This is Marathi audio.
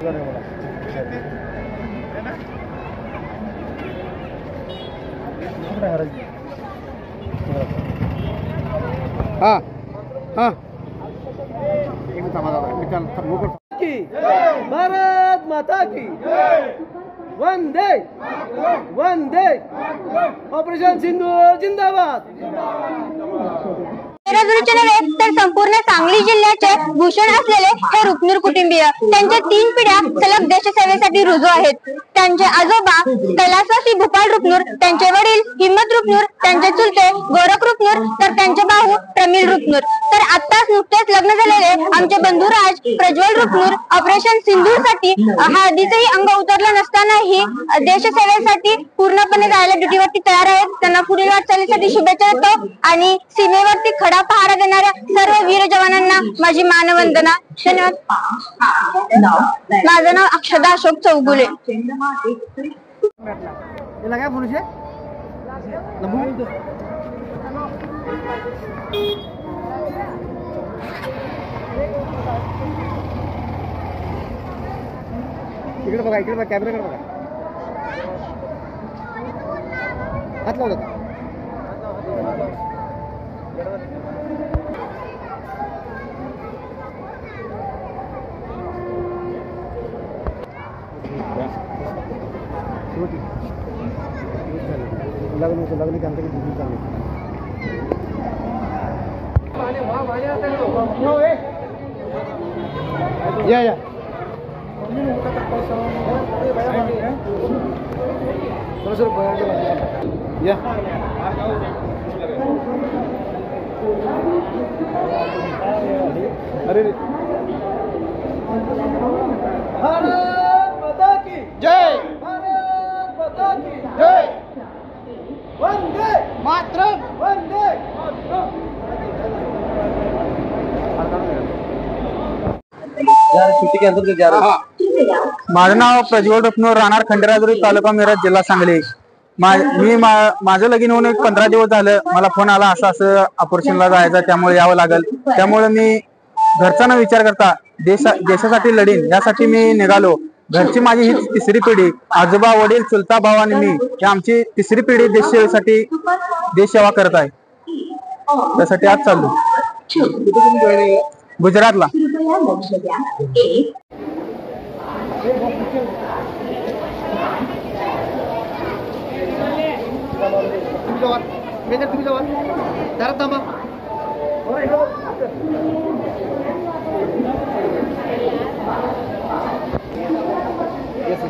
हाँ हाँ भारत माता की वंदे वंदे ऑपरेशन सिंदूर जिंदाबाद। राजुरीचे नव्हे तर संपूर्ण सांगली जिल्ह्याचे भूषण असलेले हे रुपनूर कुटुंबीय त्यांच्या 3 पिढ्या सलग देशसेवेसाठी रुजू आहेत। त्यांचे आजोबा कैलासवासी भूपाल रुपनूर, त्यांचे वडील हिम्मत रुपनूर, त्यांचे चुलते गोरख रुपनूर तर त्यांचे भाऊ प्रमिल रुपनूर। तर आत्ताच नुकतेच लग्न झालेले आमचे बंधुराज प्रज्वल रुपनूर ऑपरेशन सिंदूर साठी हळदीचेही अंग उतरलं नसतानाही देशसेवेसाठी पूर्णपणे जायला ड्युटीवरती तयार आहेत। त्यांना पुढील वाटचालीसाठी शुभेच्छा देतो आणि सीमेवरती खडा पहारा देणाऱ्या सर्व वीर जवानांना माझी मानवंदना। धन्यवाद। माझं नाव अक्षदा अशोक चौगुले। इकडे बघा, इकडे बघा, कॅमेराकडे बघा, हात लावला लग्न की या या अरे भारत माता की जय, भारत माता की जय, वंदे मातरम, वंदे माझं नाव प्रज्वल रुपनूर, राहणार खंडेराजुरी, तालुका मिरज, जिल्हा सांगली। माझं लगीन होऊन 15 दिवस झालं। मला फोन आला असं ऑपरेशनला जायचं, त्यामुळे यावं लागेल। त्यामुळे मी घरचा विचार करता देशासाठी लढीन यासाठी मी निघालो। घरची माझी ही 3री पिढी, आजोबा वडील चुलता भाव आणि मी, ही आमची 3री पिढी देशसेवेसाठी देशसेवा करत आहे। त्यासाठी आज चाललो गुजरातला। Yes,